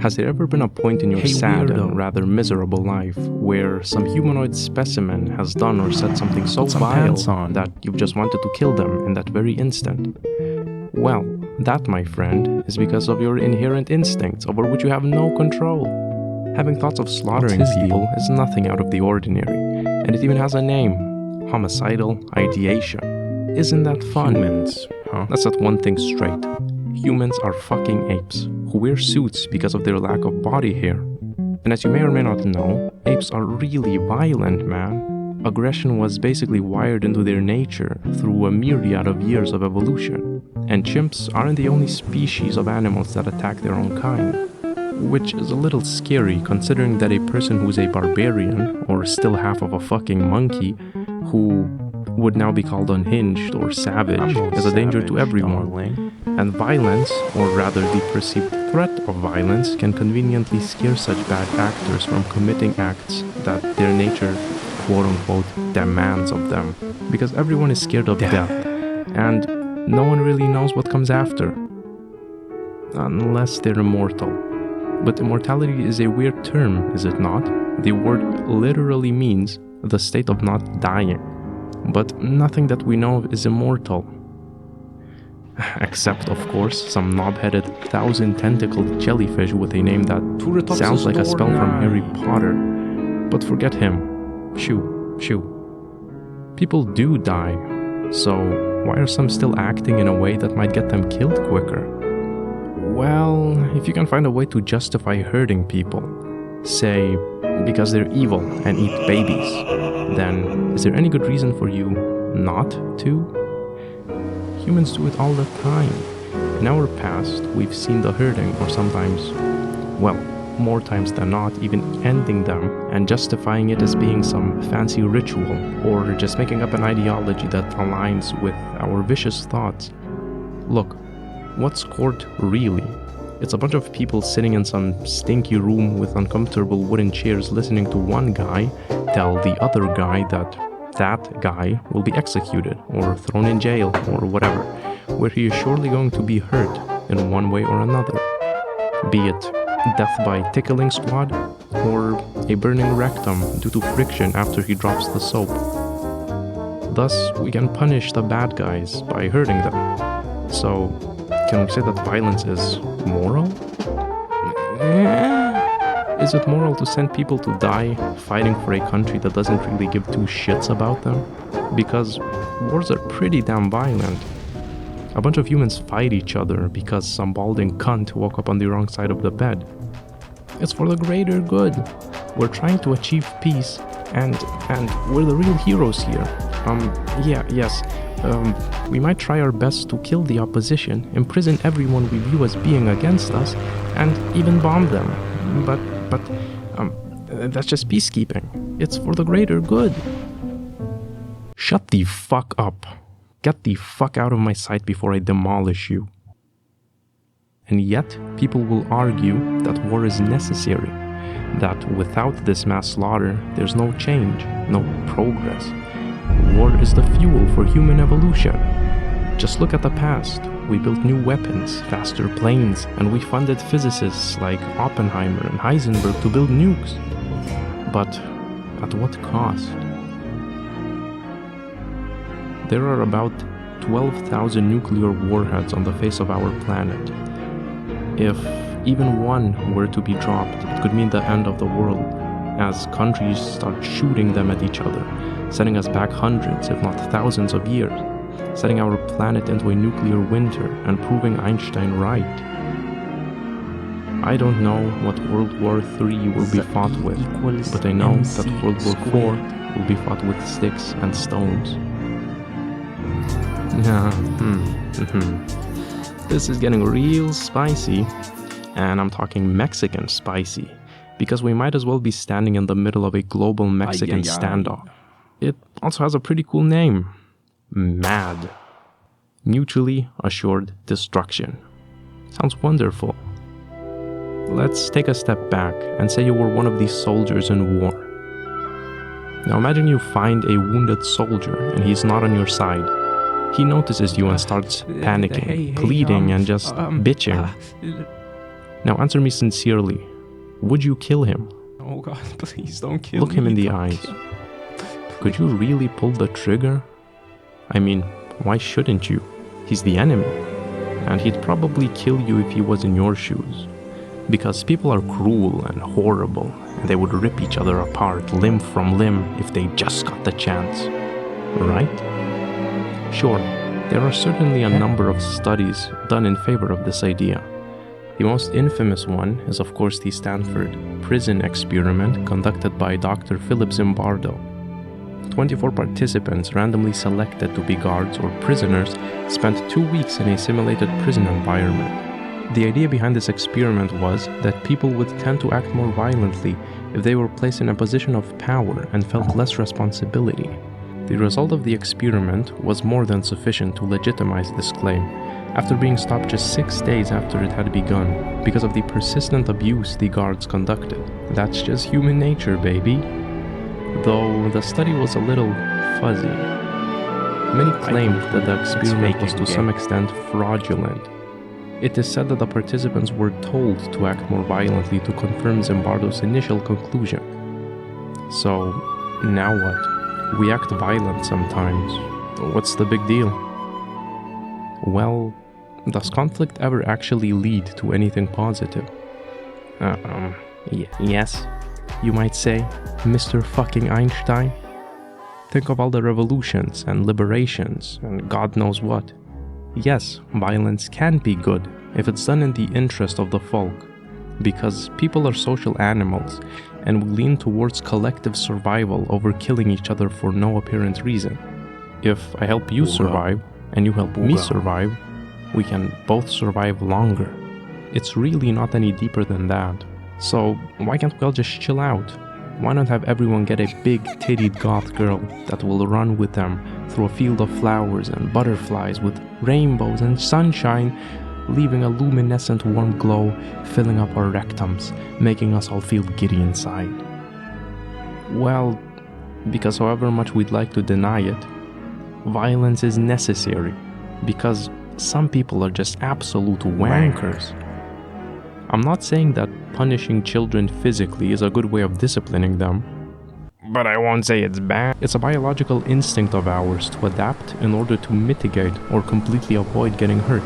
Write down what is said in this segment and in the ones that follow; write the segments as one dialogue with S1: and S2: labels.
S1: Has there ever been a point in your sad and rather miserable life where some humanoid specimen has done or said something so vile that you've just wanted to kill them in that very instant? Well, that, my friend, is because of your inherent instincts over which you have no control. Having thoughts of slaughtering people is nothing out of the ordinary, and it even has a name: homicidal ideation. Isn't that fun?
S2: Humans, huh?
S1: Let's set one thing straight. Humans are fucking apes, who wear suits because of their lack of body hair. And as you may or may not know, apes are really violent, man. Aggression was basically wired into their nature through a myriad of years of evolution. And chimps aren't the only species of animals that attack their own kind. Which is a little scary, considering that a person who's a barbarian, or still half of a fucking monkey, who would now be called unhinged or savage, is a danger to everyone.
S2: Darling.
S1: And violence, or rather the perceived threat of violence, can conveniently scare such bad actors from committing acts that their nature, quote-unquote, demands of them. Because everyone is scared of death, and no one really knows what comes after. Unless they're immortal. But immortality is a weird term, is it not? The word literally means the state of not dying. But nothing that we know of is immortal. Except, of course, some knob-headed, thousand-tentacled jellyfish with a name that sounds like a spell from Harry Potter. But forget him. Shoo. People do die. So why are some still acting in a way that might get them killed quicker? Well, if you can find a way to justify hurting people, say, because they're evil and eat babies, then is there any good reason for you not to? Humans do it all the time. In our past, we've seen the hurting, or sometimes, well, more times than not, even ending them and justifying it as being some fancy ritual, or just making up an ideology that aligns with our vicious thoughts. Look, what's court really? It's a bunch of people sitting in some stinky room with uncomfortable wooden chairs listening to one guy tell the other guy that guy will be executed or thrown in jail or whatever, where he is surely going to be hurt in one way or another. Be it death by tickling squad or a burning rectum due to friction after he drops the soap. Thus, we can punish the bad guys by hurting them. So, can we say that violence is moral? Is it moral to send people to die fighting for a country that doesn't really give two shits about them? Because wars are pretty damn violent. A bunch of humans fight each other because some balding cunt woke up on the wrong side of the bed. It's for the greater good. We're trying to achieve peace, and we're the real heroes here. We might try our best to kill the opposition, imprison everyone we view as being against us, and even bomb them. But that's just peacekeeping. It's for the greater good. Shut the fuck up. Get the fuck out of my sight before I demolish you. And yet, people will argue that war is necessary, that without this mass slaughter, there's no change, no progress. War is the fuel for human evolution. Just look at the past. We built new weapons, faster planes, and we funded physicists like Oppenheimer and Heisenberg to build nukes. But at what cost? There are about 12,000 nuclear warheads on the face of our planet. If even one were to be dropped, it could mean the end of the world, as countries start shooting them at each other, sending us back hundreds, if not thousands of years, setting our planet into a nuclear winter and proving Einstein right. I don't know what World War III will be fought with, but I know that World War IV will be fought with sticks and stones. This is getting real spicy, and I'm talking Mexican spicy, because we might as well be standing in the middle of a global Mexican standoff. It also has a pretty cool name. MAD. Mutually Assured Destruction. Sounds wonderful. Let's take a step back and say you were one of these soldiers in war. Now imagine you find a wounded soldier and he's not on your side. He notices you and starts panicking, pleading, and just bitching. Now answer me sincerely. Would you kill him?
S2: Oh God, please don't kill me.
S1: Look him in the
S2: Don't
S1: eyes.
S2: kill-
S1: Could you really pull the trigger? I mean, why shouldn't you? He's the enemy. And he'd probably kill you if he was in your shoes. Because people are cruel and horrible, and they would rip each other apart limb from limb if they just got the chance. Right? Sure, there are certainly a number of studies done in favor of this idea. The most infamous one is of course the Stanford prison experiment conducted by Dr. Philip Zimbardo. 24 participants randomly selected to be guards or prisoners spent 2 weeks in a simulated prison environment. The idea behind this experiment was that people would tend to act more violently if they were placed in a position of power and felt less responsibility. The result of the experiment was more than sufficient to legitimize this claim, after being stopped just 6 days after it had begun, because of the persistent abuse the guards conducted. That's just human nature, baby. Though the study was a little fuzzy. Many claimed that the experiment was to some extent fraudulent. It is said that the participants were told to act more violently to confirm Zimbardo's initial conclusion. So, now what? We act violent sometimes. What's the big deal? Well, does conflict ever actually lead to anything positive? Yes, you might say, Mr. fucking Einstein. Think of all the revolutions and liberations and God knows what. Yes, violence can be good if it's done in the interest of the folk, because people are social animals and we lean towards collective survival over killing each other for no apparent reason. If I help you survive and you help me survive, we can both survive longer. It's really not any deeper than that. So why can't we all just chill out? Why not have everyone get a big tittied goth girl that will run with them through a field of flowers and butterflies with rainbows and sunshine, leaving a luminescent warm glow filling up our rectums, making us all feel giddy inside? Well, because however much we'd like to deny it, violence is necessary, because some people are just absolute wankers. I'm not saying that punishing children physically is a good way of disciplining them, but I won't say it's bad. It's a biological instinct of ours to adapt in order to mitigate or completely avoid getting hurt.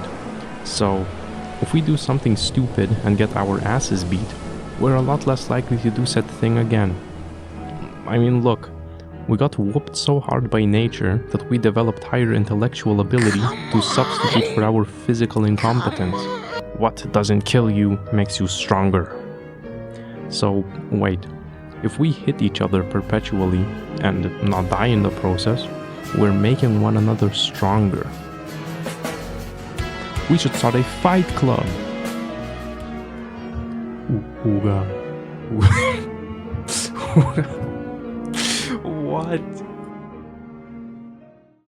S1: So, if we do something stupid and get our asses beat, we're a lot less likely to do said thing again. I mean, look, we got whooped so hard by nature that we developed higher intellectual ability to substitute for our physical incompetence. What doesn't kill you makes you stronger. So, wait, if we hit each other perpetually and not die in the process, we're making one another stronger. We should start a fight club. Ooga.
S2: What?